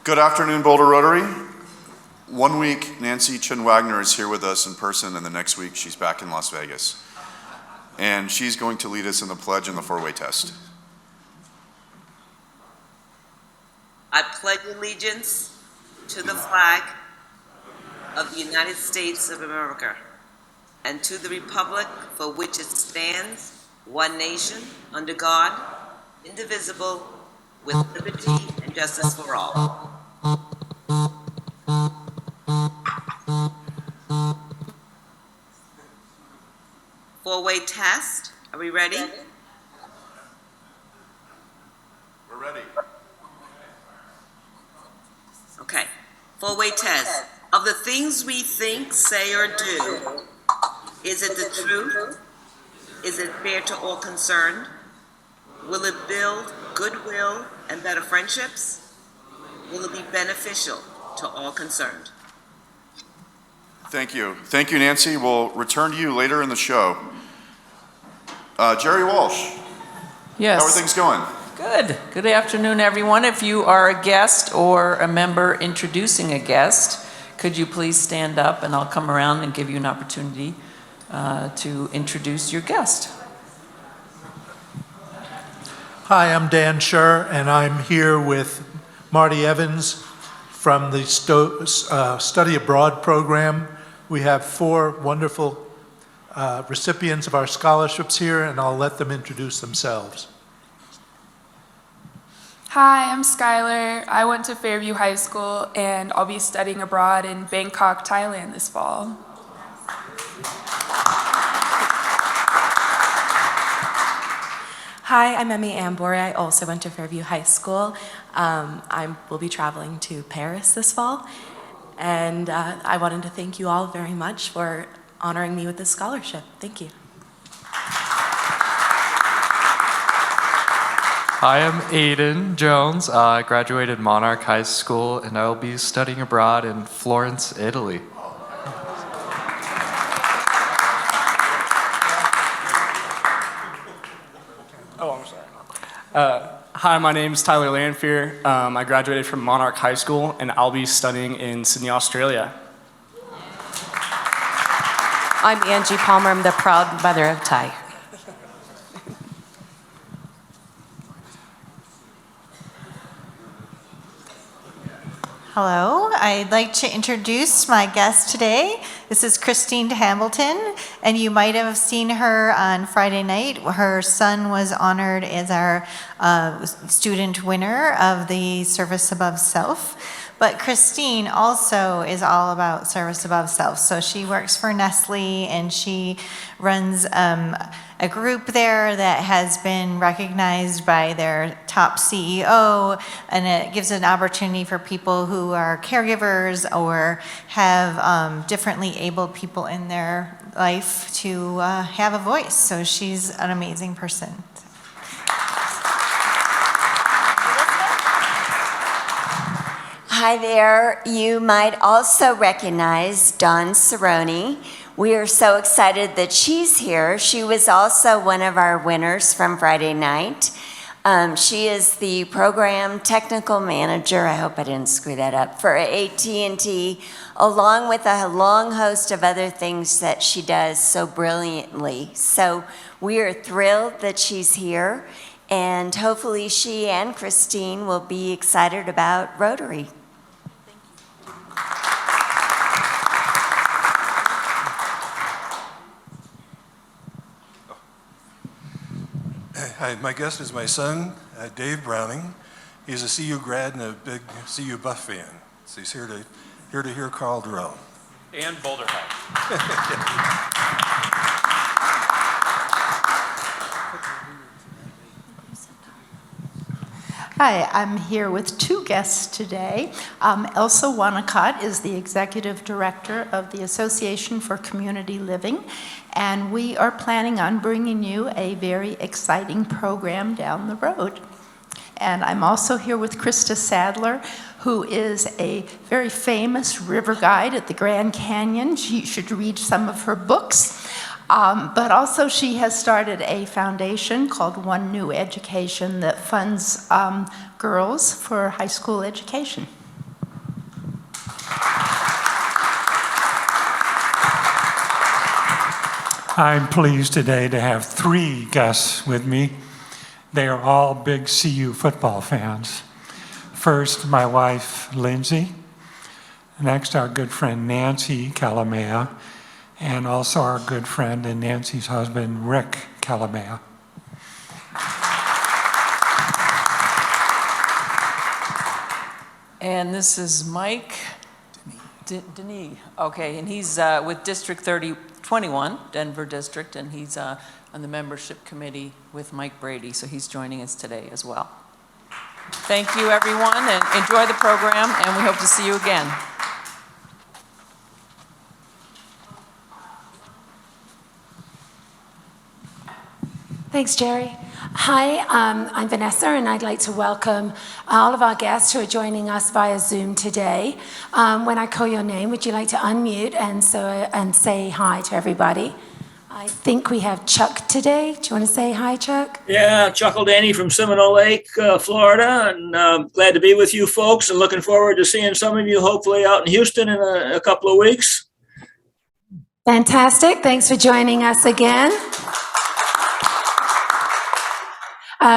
Good afternoon, Boulder Rotary. 1 week, Nancy Chen Wagner is here with us in person, and the next week she's back in Las Vegas. And she's going to lead us in the pledge and the four-way test. I pledge allegiance to the flag of the United States of America and to the republic for which it stands, one nation, under God, indivisible, with liberty and justice for all. Four-way test. Are we ready? We're ready. Okay. Four-way test. Of the things we think, say, or do, is it the truth? Is it fair to all concerned? Will it build goodwill and better friendships? Will it be beneficial to all concerned? Thank you. Thank you, Nancy. We'll return to you later in the show. Jerry Walsh. Yes. How are things going? Good. Good afternoon, everyone. If you are a guest or a member introducing a guest, could you please stand up and I'll come around and give you an opportunity to introduce your guest. Hi, I'm Dan Scher, and I'm here with Marty Evans from the Study Abroad program. We have 4 wonderful recipients of our scholarships here, and I'll let them introduce themselves. Hi, I'm Skylar. I went to Fairview High School, and I'll be studying abroad in Bangkok, Thailand this fall. Hi, I'm Emmy Ambore. I also went to Fairview High School. I will be traveling to Paris this fall, and I wanted to thank you all very much for honoring me with this scholarship. Thank you. Hi, I'm Aiden Jones. I graduated Monarch High School, and I will be studying abroad in Florence, Italy. Hi, my name is Tyler Lanfear. I graduated from Monarch High School, and I'll be studying in Sydney, Australia. I'm Angie Palmer. I'm the proud mother of Ty. Hello, I'd like to introduce my guest today. This is Christine Hamilton, and you might have seen her on Friday night. Her son was honored as our student winner of the Service Above Self. But Christine also is all about service above self. So she works for Nestle, and she runs a group there that has been recognized by their top CEO, and it gives an opportunity for people who are caregivers or have differently abled people in their life to have a voice. So she's an amazing person. Hi there. You might also recognize Dawn Cerrone. We are so excited that she's here. She was also one of our winners from Friday night. She is the program technical manager, I hope I didn't screw that up, for AT&T, along with a long host of other things that she does so brilliantly. So we are thrilled that she's here, and hopefully she and Christine will be excited about Rotary. Hi, my guest is my son, Dave Browning. He's a CU grad and a big CU Buff fan. So he's here to hear Carl Durrell. And Boulder High. Hi, I'm here with 2 guests today. Elsa Wanacott is the Executive Director of the Association for Community Living, and we are planning on bringing you a very exciting program down the road. And I'm also here with Krista Sadler, who is a very famous river guide at the Grand Canyon. You should read some of her books. But also she has started a foundation called One New Education that funds girls for high school education. I'm pleased today to have 3 guests with me. They are all big CU football fans. First, my wife, Lindsay. Next, our good friend, Nancy Calamea, and also our good friend and Nancy's husband, Rick Calamea. And this is Mike Denis. Okay, and he's with District 21, Denver District, and he's on the membership committee with Mike Brady, so he's joining us today as well. Thank you, everyone, and enjoy the program, and we hope to see you again. Thanks, Jerry. Hi, I'm Vanessa, and I'd like to welcome all of our guests who are joining us via Zoom today. When I call your name, would you like to unmute and say hi to everybody? I think we have Chuck today. Do you want to say hi, Chuck? Yeah, Chuck Danny from Seminole Lake, Florida, and glad to be with you folks, and looking forward to seeing some of you hopefully out in Houston in a couple of weeks. Fantastic. Thanks for joining us again.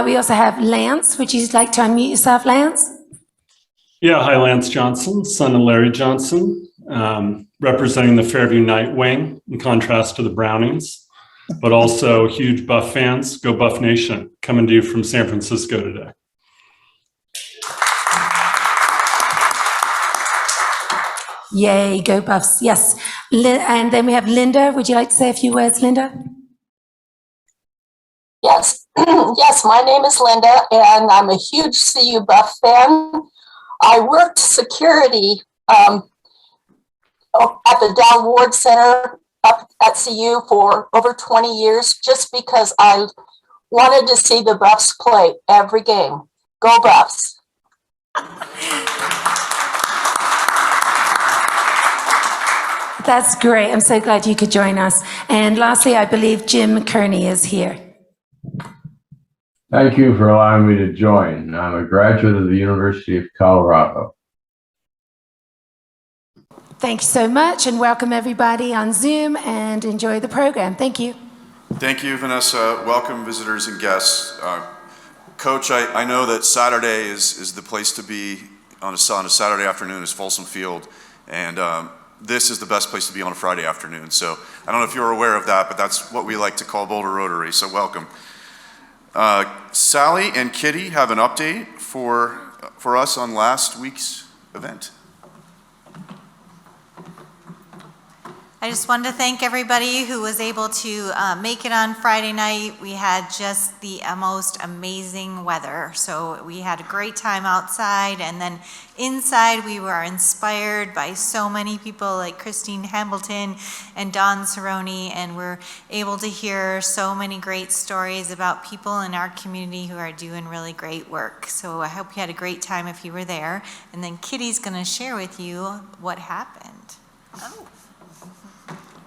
We also have Lance. Would you like to unmute yourself, Lance? Yeah, hi, Lance Johnson, son of Larry Johnson, representing the Fairview Night Wing in contrast to the Brownings, but also huge Buff fans. Go Buff Nation, coming to you from San Francisco today. Yay, go Buffs. Yes. And then we have Linda. Would you like to say a few words, Linda? Yes, yes, my name is Linda, and I'm a huge CU Buff fan. I worked security at the Down Ward Center up at CU for over 20 years, just because I wanted to see the Buffs play every game. Go Buffs. That's great. I'm so glad you could join us. And lastly, I believe Jim Kearney is here. Thank you for allowing me to join. I'm a graduate of the University of Colorado. Thank you so much, and welcome everybody on Zoom, and enjoy the program. Thank you. Thank you, Vanessa. Welcome visitors and guests. Coach, I know that Saturday is the place to be on a Saturday afternoon is Folsom Field, and this is the best place to be on a Friday afternoon. So I don't know if you're aware of that, but that's what we like to call Boulder Rotary, so welcome. Sally and Kitty have an update for us on last week's event. I just wanted to thank everybody who was able to make it on Friday night. We had just the most amazing weather. So we had a great time outside, and then inside we were inspired by so many people like Christine Hamilton and Don Cerrone, and we're able to hear so many great stories about people in our community who are doing really great work. So I hope you had a great time if you were there. And then Kitty's gonna share with you what happened. Oh.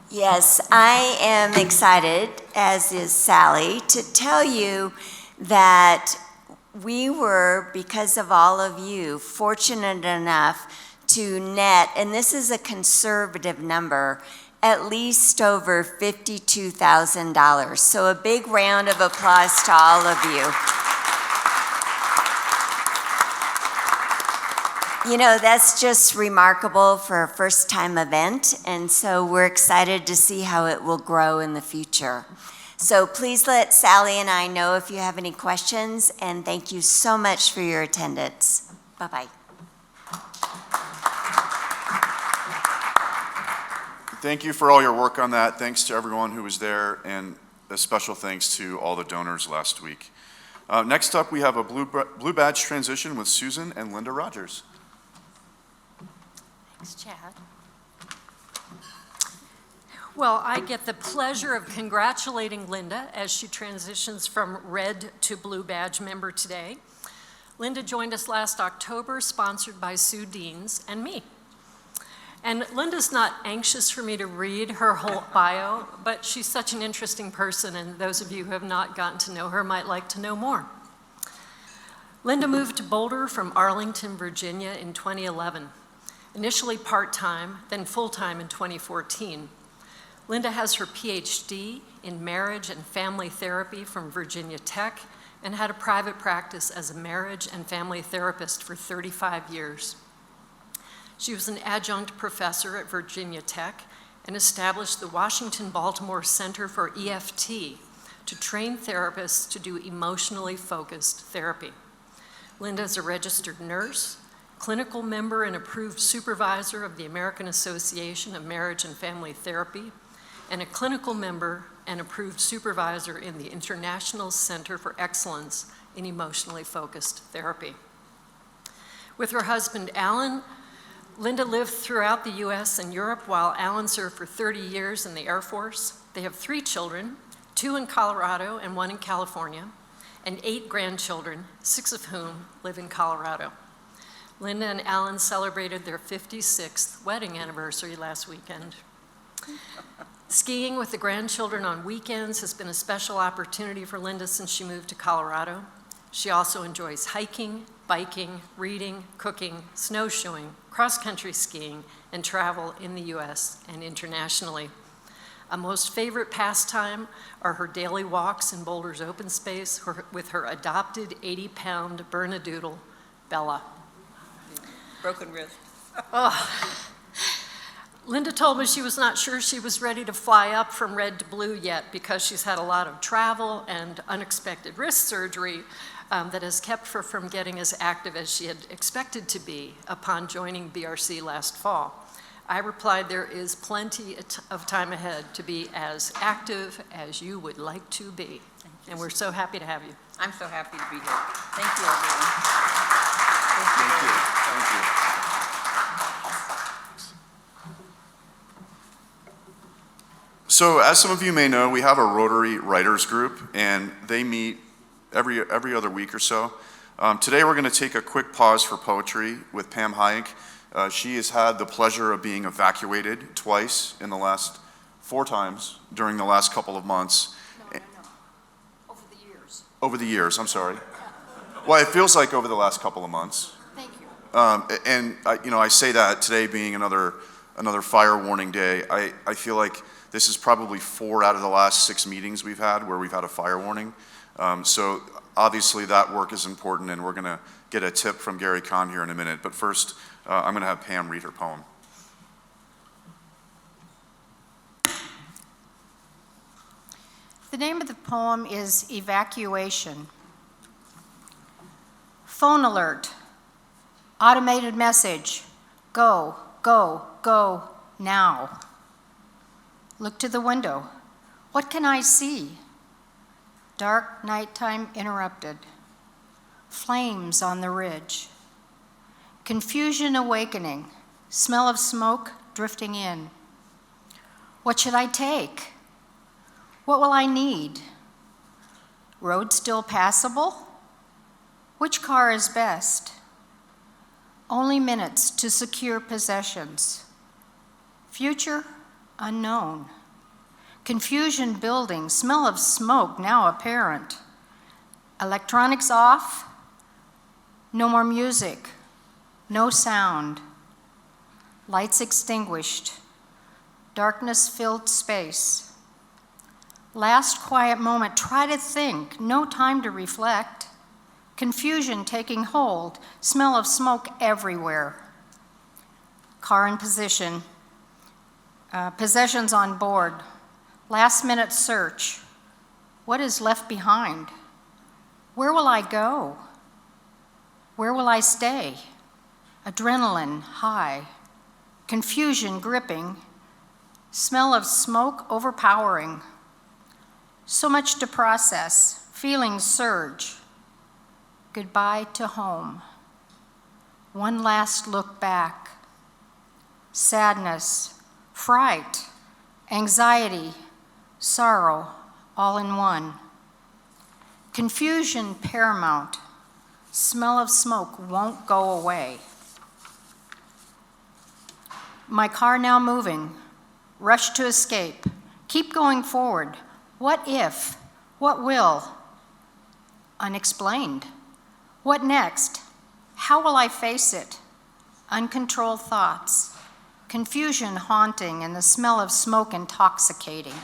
Yes, I am excited, as is Sally, to tell you that we were, because of all of you, fortunate enough to net, and this is a conservative number, at least over $52,000. So a big round of applause to all of you. You know, that's just remarkable for a first-time event, and so we're excited to see how it will grow in the future. So please let Sally and I know if you have any questions, and thank you so much for your attendance. Bye-bye. Thank you for all your work on that. Thanks to everyone who was there, and a special thanks to all the donors last week. Next up, we have a blue badge transition with Susan and Linda Rogers. Thanks, Chad. Well, I get the pleasure of congratulating Linda as she transitions from red to blue badge member today. Linda joined us last October, sponsored by Sue Deans and me. And Linda's not anxious for me to read her whole bio, but she's such an interesting person, and those of you who have not gotten to know her might like to know more. Linda moved to Boulder from Arlington, Virginia in 2011. Initially part-time, then full-time in 2014. Linda has her PhD in marriage and family therapy from Virginia Tech and had a private practice as a marriage and family therapist for 35 years. She was an adjunct professor at Virginia Tech and established the Washington-Baltimore Center for EFT to train therapists to do emotionally focused therapy. Linda is a registered nurse, clinical member and approved supervisor of the American Association of Marriage and Family Therapy, and a clinical member and approved supervisor in the International Center for Excellence in Emotionally Focused Therapy. With her husband, Alan, Linda lived throughout the US and Europe while Alan served for 30 years in the Air Force. They have 3 children, 2 in Colorado and 1 in California, and 8 grandchildren, 6 of whom live in Colorado. Linda and Alan celebrated their 56th wedding anniversary last weekend. Skiing with the grandchildren on weekends has been a special opportunity for Linda since she moved to Colorado. She also enjoys hiking, biking, reading, cooking, snowshoeing, cross-country skiing, and travel in the US and internationally. A most favorite pastime are her daily walks in Boulder's open space with her adopted 80-pound Bernedoodle, Bella. Broken wrist. Oh. Linda told me she was not sure she was ready to fly up from red to blue yet because she's had a lot of travel and unexpected wrist surgery that has kept her from getting as active as she had expected to be upon joining BRC last fall. I replied, there is plenty of time ahead to be as active as you would like to be. And we're so happy to have you. I'm so happy to be here. Thank you, everyone. Thank you. Thank you. So as some of you may know, we have a Rotary Writers Group, and they meet every other week or so. Today we're going to take a quick pause for poetry with Pam Heink. She has had the pleasure of being evacuated twice in the last 4 times during the last couple of months. No. Over the years. Over the years, I'm sorry. Well, it feels like over the last couple of months. Thank you. And I say that today being another fire warning day. I feel like this is probably 4 out of the last 6 meetings we've had where we've had a fire warning. So obviously that work is important, and we're going to get a tip from Gary Kahn here in a minute. But first, I'm going to have Pam read her poem. The name of the poem is Evacuation. Phone alert. Automated message. Go, go, go, now. Look to the window. What can I see? Dark nighttime interrupted. Flames on the ridge. Confusion awakening. Smell of smoke drifting in. What should I take? What will I need? Road still passable? Which car is best? Only minutes to secure possessions. Future unknown. Confusion building, smell of smoke now apparent. Electronics off, no more music, no sound. Lights extinguished, darkness-filled space. Last quiet moment, try to think, no time to reflect. Confusion taking hold, smell of smoke everywhere. Car in position, possessions on board. Last minute search. What is left behind? Where will I go? Where will I stay? Adrenaline high. Confusion gripping. Smell of smoke overpowering. So much to process. Feelings surge. Goodbye to home. One last look back. Sadness, fright, anxiety, sorrow, all in one. Confusion paramount. Smell of smoke won't go away. My car now moving. Rush to escape. Keep going forward. What if? What will? Unexplained. What next? How will I face it? Uncontrolled thoughts. confusion haunting, and the smell of smoke intoxicating.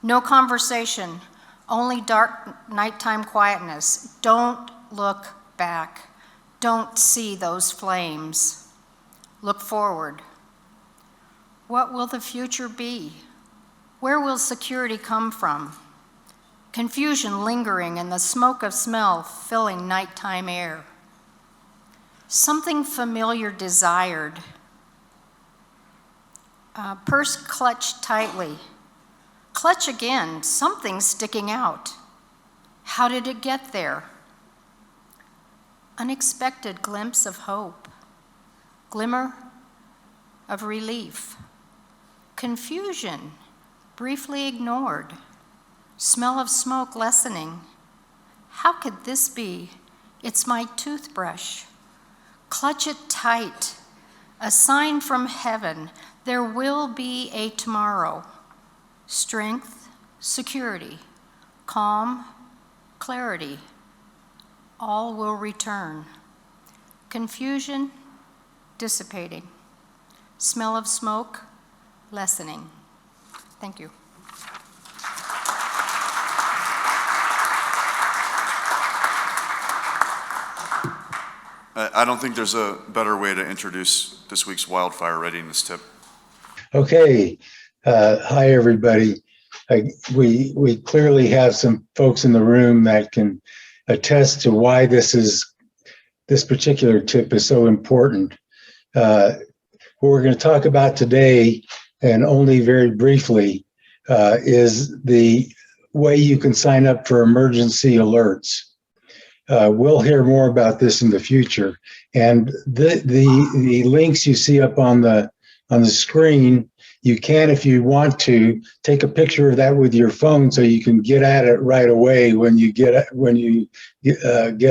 No conversation, only dark nighttime quietness. Don't look back. Don't see those flames. Look forward. What will the future be? Where will security come from? Confusion lingering and the smoke of smell filling nighttime air. Something familiar desired. Purse clutched tightly. Clutch again, something sticking out. How did it get there? Unexpected glimpse of hope. Glimmer of relief. Confusion, briefly ignored. Smell of smoke lessening. How could this be? It's my toothbrush. Clutch it tight. A sign from heaven. There will be a tomorrow. Strength, security, calm, clarity. All will return. Confusion, dissipating. Smell of smoke, lessening. Thank you. I don't think there's a better way to introduce this week's wildfire readiness tip. Okay. Hi, everybody. We clearly have some folks in the room that can attest to why this particular tip is so important. What we're going to talk about today, and only very briefly, is the way you can sign up for emergency alerts. We'll hear more about this in the future, and the links you see up on the screen, you can, if you want to, take a picture of that with your phone so you can get at it right away when you get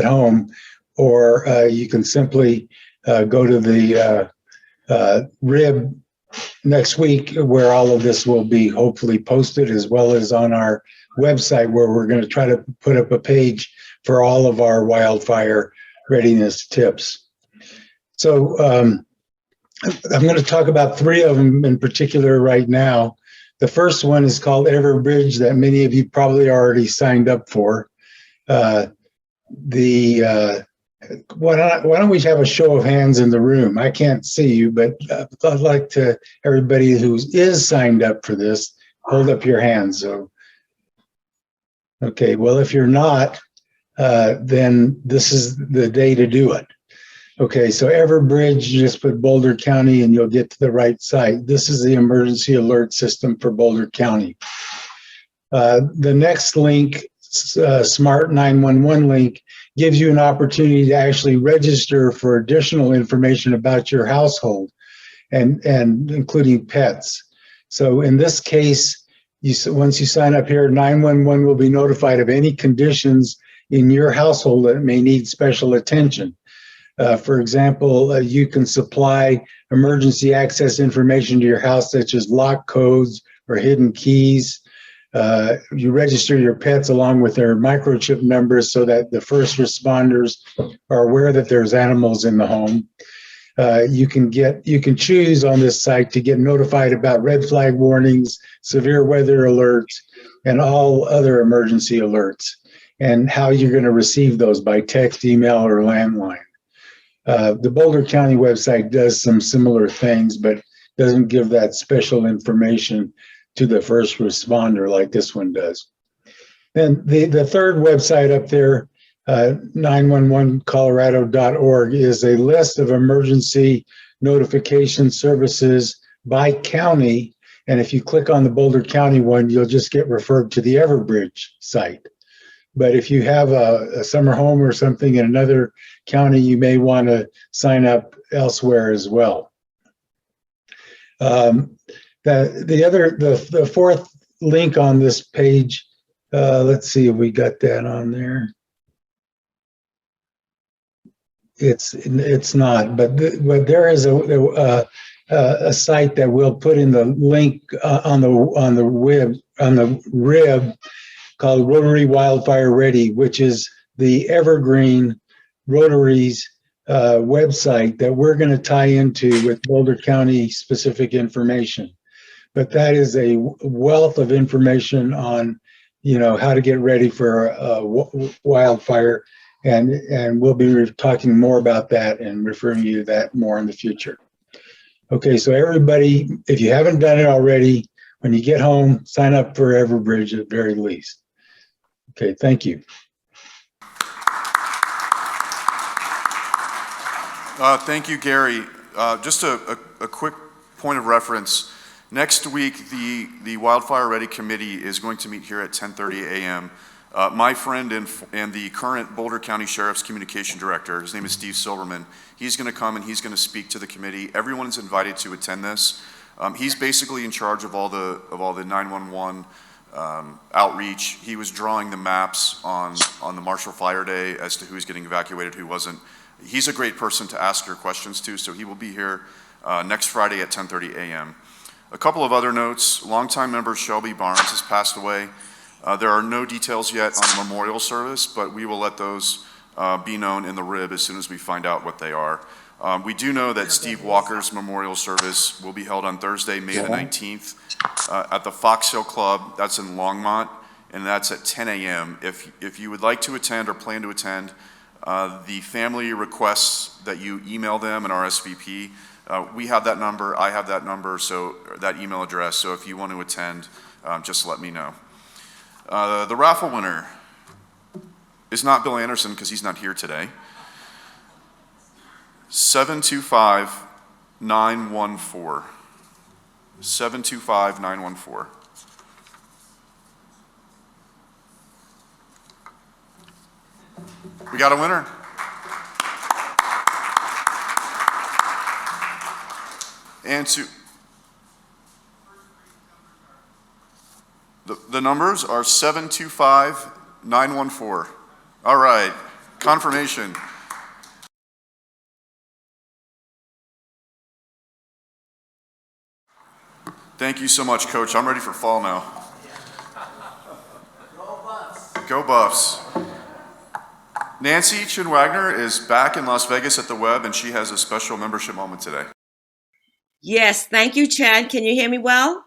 home, or you can simply go to the RIB next week, where all of this will be hopefully posted, as well as on our website, where we're going to try to put up a page for all of our wildfire readiness tips. So I'm going to talk about 3 of them in particular right now. The first one is called Everbridge, that many of you probably already signed up for. Why don't we have a show of hands in the room? I can't see you, but I'd like to, everybody who is signed up for this, hold up your hands. So, okay, well, if you're not, then this is the day to do it. Okay, so Everbridge, you just put Boulder County and you'll get to the right site. This is the emergency alert system for Boulder County. The next link, Smart 911 link, gives you an opportunity to actually register for additional information about your household, and including pets. So in this case, once you sign up here, 911 will be notified of any conditions in your household that may need special attention. For example, you can supply emergency access information to your house, such as lock codes or hidden keys. You register your pets along with their microchip numbers so that the first responders are aware that there's animals in the home. You can choose on this site to get notified about red flag warnings, severe weather alerts, and all other emergency alerts, and how you're going to receive those by text, email, or landline. The Boulder County website does some similar things, but doesn't give that special information to the first responder like this one does. Then the third website up there, 911colorado.org, is a list of emergency notification services by county. And if you click on the Boulder County one, you'll just get referred to the Everbridge site. But if you have a summer home or something in another county, you may want to sign up elsewhere as well. The fourth link on this page, let's see if we got that on there. It's not, but there is a site that we'll put in the link on the RIB called Rotary Wildfire Ready, which is the evergreen Rotary's website that we're going to tie into with Boulder County specific information. But that is a wealth of information on, how to get ready for a wildfire. And we'll be talking more about that and referring you to that more in the future. Okay, so everybody, if you haven't done it already, when you get home, sign up for Everbridge at the very least. Okay, thank you. Thank you, Gary. Just a quick point of reference. Next week, the Wildfire Ready Committee is going to meet here at 10:30 a.m. My friend and the current Boulder County Sheriff's Communication Director, his name is Steve Silverman, he's going to come and he's going to speak to the committee. Everyone is invited to attend this. He's basically in charge of all the 911 outreach. He was drawing the maps on the Marshall Fire Day as to who's getting evacuated, who wasn't. He's a great person to ask your questions to, so he will be here next Friday at 10:30 a.m. A couple of other notes. Longtime member Shelby Barnes has passed away. There are no details yet on the memorial service, but we will let those be known in the rib as soon as we find out what they are. We do know that Steve Walker's memorial service will be held on Thursday, May the 19th at the Fox Hill Club. That's in Longmont, and that's at 10 a.m. If you would like to attend or plan to attend, the family requests that you email them an RSVP. We have that number, I have that number, so that email address. So if you want to attend, just let me know. The raffle winner is not Bill Anderson because he's not here today. 725-914. 725-914. We got a winner. And the numbers are 725-914. All right, confirmation. Thank you so much, Coach. I'm ready for fall now. Go Buffs. Go Buffs. Nancy Chin-Wagner is back in Las Vegas at the Web, and she has a special membership moment today. Yes, thank you, Chad. Can you hear me well?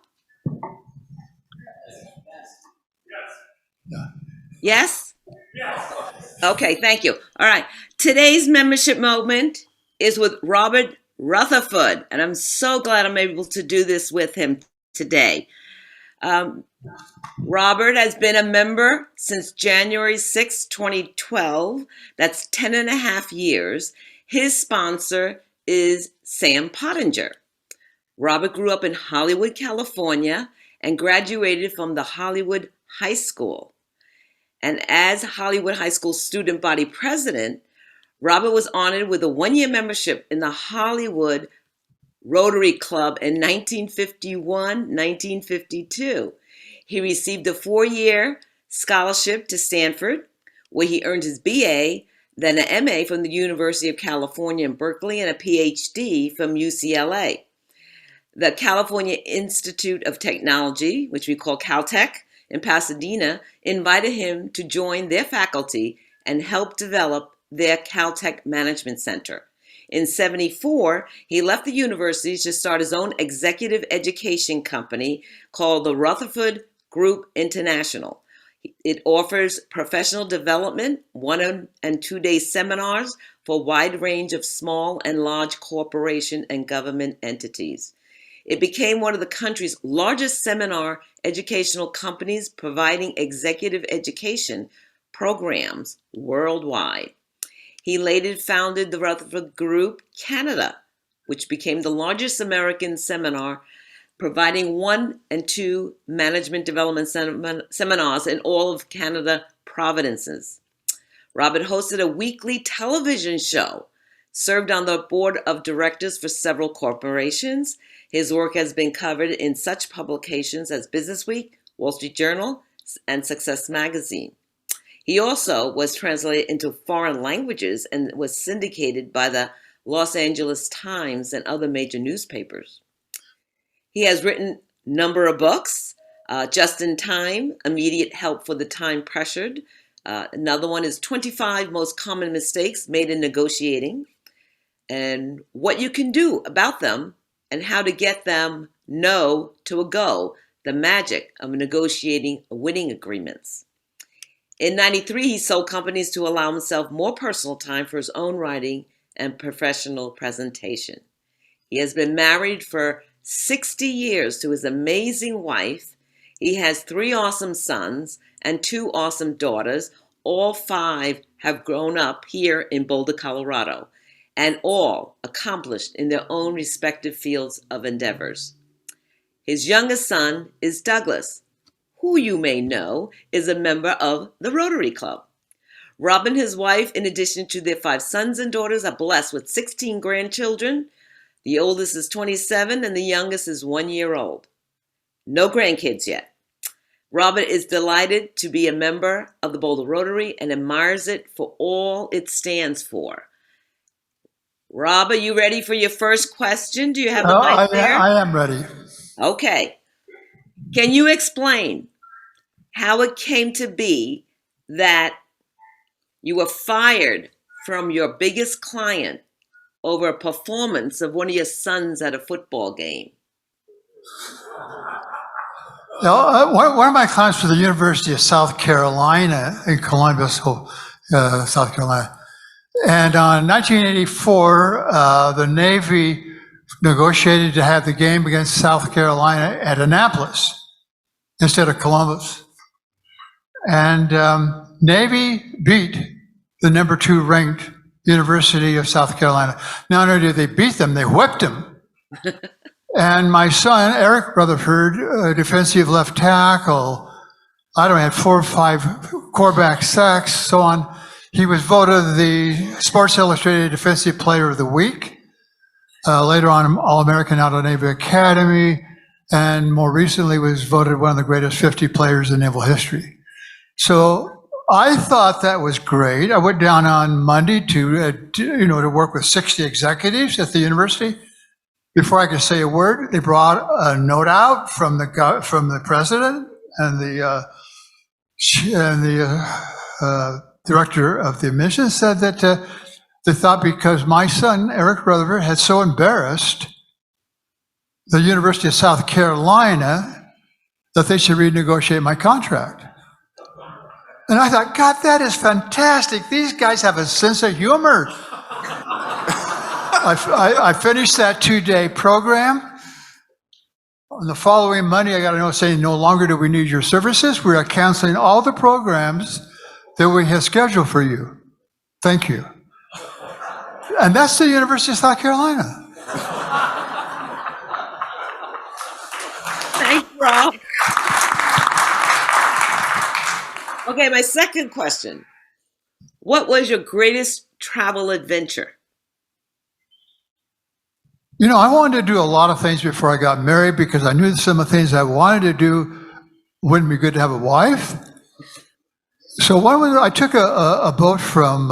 Yes? Yes. Okay, thank you. All right. Today's membership moment is with Robert Rutherford, and I'm so glad I'm able to do this with him today. Robert has been a member since January 6, 2012. That's 10 and a half years. His sponsor is Sam Pottinger. Robert grew up in Hollywood, California, and graduated from the Hollywood High School. And as Hollywood High School student body president, Robert was honored with a one-year membership in the Hollywood Rotary Club in 1951-1952. He received a 4-year scholarship to Stanford, where he earned his BA, then an MA from the University of California in Berkeley, and a PhD from UCLA. The California Institute of Technology, which we call Caltech, in Pasadena, invited him to join their faculty and help develop their Caltech Management Center. In '74, he left the university to start his own executive education company called the Rutherford Group International. It offers professional development, 1- and 2-day seminars for a wide range of small and large corporation and government entities. It became one of the country's largest seminar educational companies, providing executive education programs worldwide. He later founded the Rutherford Group Canada, which became the largest American seminar, providing 1 and 2 management development seminars in all of Canada provinces. Robert hosted a weekly television show, served on the board of directors for several corporations. His work has been covered in such publications as Businessweek, Wall Street Journal, and Success Magazine. He also was translated into foreign languages and was syndicated by the Los Angeles Times and other major newspapers. He has written a number of books, Just in Time, Immediate Help for the Time Pressured. Another one is 25 Most Common Mistakes Made in Negotiating. and what you can do about them and how to get them no to a go, the magic of negotiating winning agreements. In 93, he sold companies to allow himself more personal time for his own writing and professional presentation. He has been married for 60 years to his amazing wife. He has 3 awesome sons and 2 awesome daughters. All 5 have grown up here in Boulder, Colorado, and all accomplished in their own respective fields of endeavors. His youngest son is Douglas, who you may know is a member of the Rotary Club. Rob and his wife, in addition to their 5 sons and daughters, are blessed with 16 grandchildren. The oldest is 27 and the youngest is 1 year old. No grandkids yet. Robert is delighted to be a member of the Boulder Rotary and admires it for all it stands for. Rob, are you ready for your first question? Do you have the mic there? I am ready. Okay. Can you explain how it came to be that you were fired from your biggest client over a performance of one of your sons at a football game? One of my clients was the University of South Carolina in Columbus, South Carolina. And in 1984, the Navy negotiated to have the game against South Carolina at Annapolis instead of Columbus. And Navy beat the number 2 ranked University of South Carolina. Not only did they beat them, they whipped them. And my son, Eric Rutherford, defensive left tackle, had 4 or 5 quarterback sacks, so on. He was voted the Sports Illustrated Defensive Player of the Week. Later on, All-American out of Naval Academy, and more recently was voted one of the greatest 50 players in naval history. So I thought that was great. I went down on Monday to work with 60 executives at the university. Before I could say a word, they brought a note out from the president and the director of the admission, said that they thought because my son, Eric Rutherford, had so embarrassed the University of South Carolina that they should renegotiate my contract. And I thought, God, that is fantastic. These guys have a sense of humor. I finished that 2-day program. On the following Monday, I got a note saying, no longer do we need your services. We are canceling all the programs that we have scheduled for you. Thank you. And that's the University of South Carolina. Thanks, Rob. Okay, my second question. What was your greatest travel adventure? I wanted to do a lot of things before I got married because I knew some of the things I wanted to do wouldn't be good to have a wife. So I took a boat from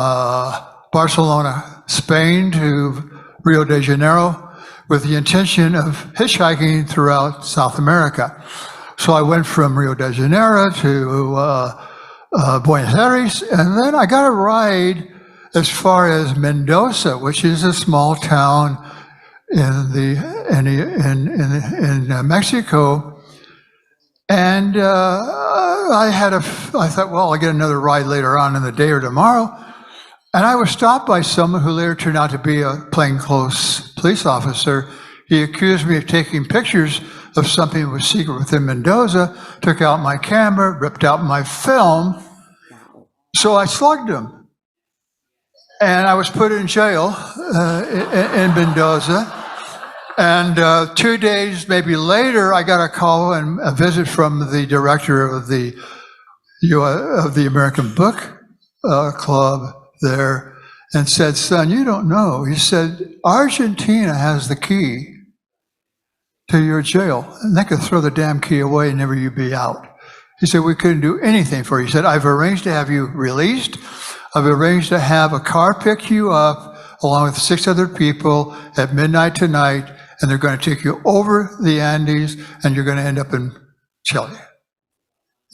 Barcelona, Spain to Rio de Janeiro with the intention of hitchhiking throughout South America. So I went from Rio de Janeiro to Buenos Aires, and then I got a ride as far as Mendoza, which is a small town in Mexico. And I thought, well, I'll get another ride later on in the day or tomorrow. And I was stopped by someone who later turned out to be a plainclothes police officer. He accused me of taking pictures of something that was secret within Mendoza, took out my camera, ripped out my film. So I slugged him. And I was put in jail in Mendoza. And 2 days maybe later, I got a call and a visit from the director of the American Book Club there, and said, son, you don't know. He said, Argentina has the key to your jail, and they could throw the damn key away and never you be out. He said, we couldn't do anything for you. He said, I've arranged to have you released. I've arranged to have a car pick you up along with 6 other people at midnight tonight, and they're going to take you over the Andes, and you're going to end up in Chile.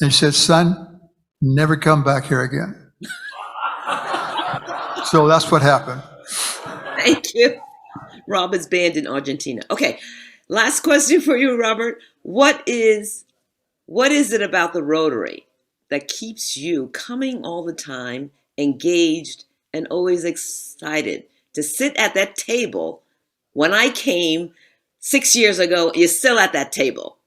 And he said, son, never come back here again. So that's what happened. Thank you. Rob is banned in Argentina. Okay, last question for you, Robert. What is it about the Rotary that keeps you coming all the time, engaged, and always excited to sit at that table? When I came 6 years ago, you're still at that table.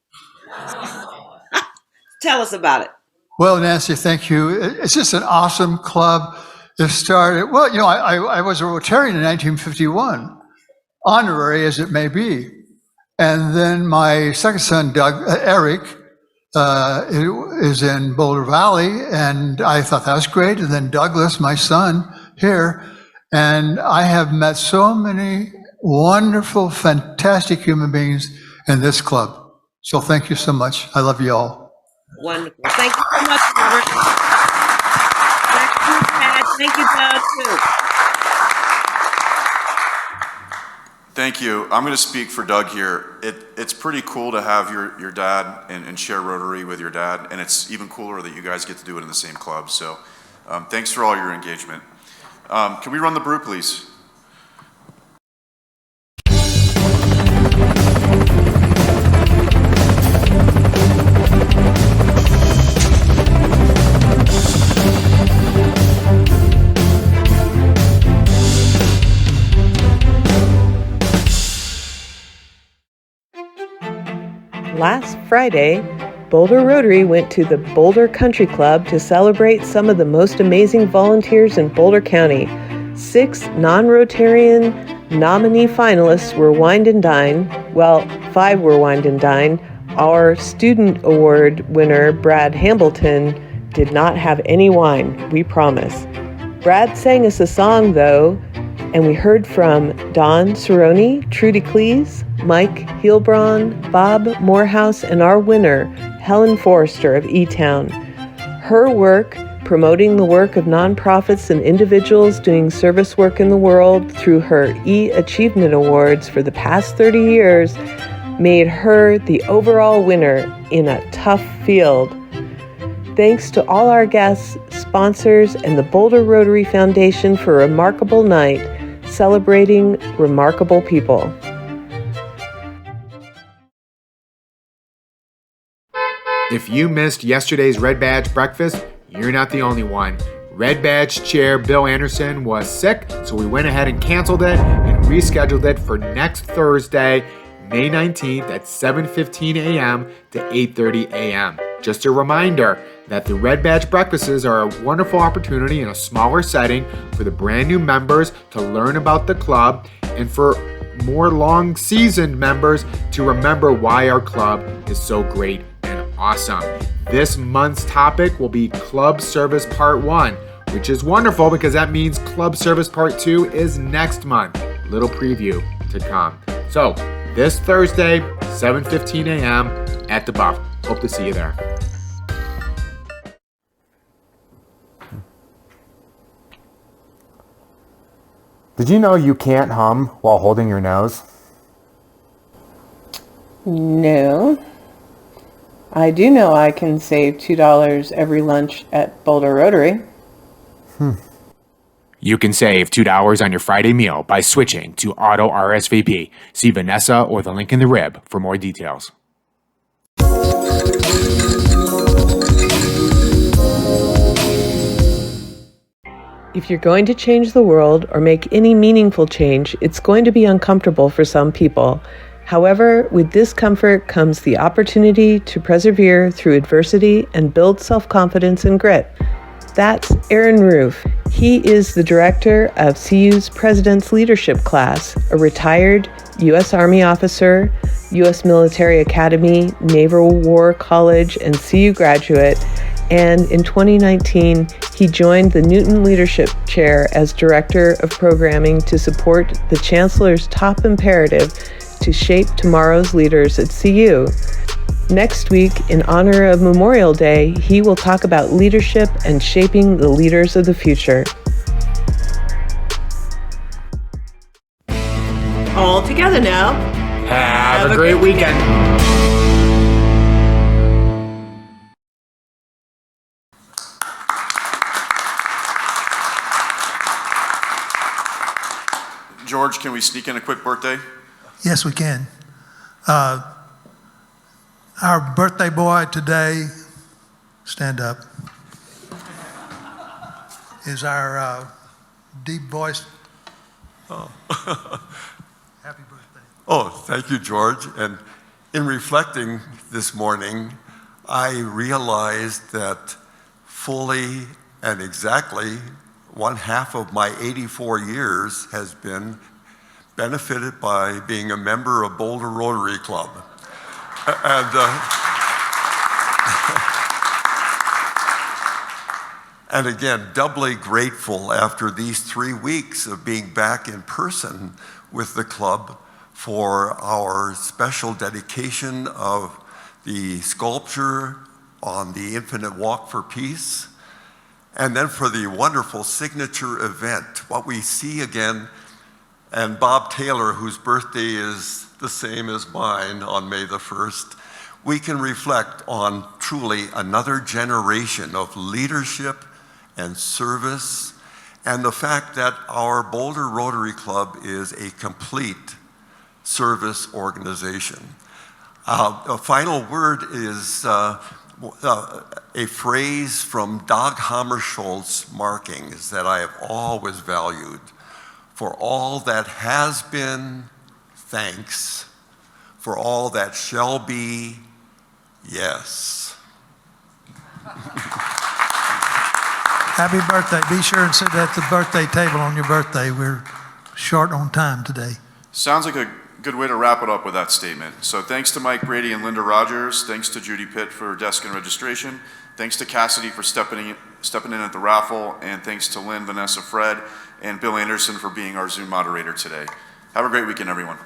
Tell us about it. Well, Nancy, thank you. It's just an awesome club. It started, well, I was a Rotarian in 1951, honorary as it may be. And then my second son, Eric, is in Boulder Valley, and I thought that was great. And then Douglas, my son, here. And I have met so many wonderful, fantastic human beings in this club. So thank you so much. I love you all. Wonderful. Thank you so much, Robert. Thank you, Pat. Thank you, Doug, too. Thank you. I'm going to speak for Doug here. It's pretty cool to have your dad and share Rotary with your dad, and it's even cooler that you guys get to do it in the same club. So thanks for all your engagement. Can we run the brew, please? Last Friday, Boulder Rotary went to the Boulder Country Club to celebrate some of the most amazing volunteers in Boulder County. 6 non-Rotarian nominee finalists were wined and dined. Well, 5 were wined and dined. Our Student Award winner, Brad Hambleton, did not have any wine, we promise. Brad sang us a song, though, and we heard from Don Cerrone, Trudy Cleese, Mike Heilbron, Bob Morehouse, and our winner, Helen Forrester of E-Town. Her work, promoting the work of nonprofits and individuals doing service work in the world through her E-Achievement Awards for the past 30 years, made her the overall winner in a tough field. Thanks to all our guests, sponsors, and the Boulder Rotary Foundation for a remarkable night, celebrating remarkable people. If you missed yesterday's Red Badge breakfast, you're not the only one. Red Badge Chair Bill Anderson was sick, so we went ahead and canceled it and rescheduled it for next Thursday, May 19th at 7:15 a.m. to 8:30 a.m. Just a reminder that the Red Badge breakfasts are a wonderful opportunity in a smaller setting for the brand new members to learn about the club and for more long-seasoned members to remember why our club is so great and awesome. This month's topic will be Club Service Part 1, which is wonderful because that means Club Service Part 2 is next month. Little preview to come. So, this Thursday, 7:15 a.m. at the Buff. Hope to see you there. Did you know you can't hum while holding your nose? No. I do know I can save $2 every lunch at Boulder Rotary. You can save $2 on your Friday meal by switching to Auto RSVP. See Vanessa or the link in the rib for more details. If you're going to change the world or make any meaningful change, it's going to be uncomfortable for some people. However, with discomfort comes the opportunity to persevere through adversity and build self-confidence and grit. That's Aaron Roof. He is the director of CU's President's Leadership Class, a retired U.S. Army officer, U.S. Military Academy, Naval War College, and CU graduate. And in 2019, he joined the Newton Leadership Chair as Director of Programming to support the Chancellor's top imperative to shape tomorrow's leaders at CU. Next week, in honor of Memorial Day, he will talk about leadership and shaping the leaders of the future. All together now. Have a great weekend. George, can we sneak in a quick birthday? Yes, we can. Our birthday boy today, stand up, is our deep voice. Oh. Happy birthday. Oh, thank you, George. And in reflecting this morning, I realized that fully and exactly 1/2 of my 84 years has been benefited by being a member of Boulder Rotary Club. And again, doubly grateful after these 3 weeks of being back in person with the club for our special dedication of the sculpture on the Infinite Walk for Peace, and then for the wonderful signature event, what we see again, and Bob Taylor, whose birthday is the same as mine on May the 1st, we can reflect on truly another generation of leadership and service, and the fact that our Boulder Rotary Club is a complete service organization. A final word is a phrase from Dag Hammarskjöld's markings that I have always valued. For all that has been, thanks. For all that shall be, yes. Happy birthday. Be sure and sit at the birthday table on your birthday. We're short on time today. Sounds like a good way to wrap it up with that statement. So thanks to Mike Brady and Linda Rogers. Thanks to Judy Pitt for desk and registration. Thanks to Cassidy for stepping in at the raffle. And thanks to Lynn, Vanessa, Fred, and Bill Anderson for being our Zoom moderator today. Have a great weekend, everyone.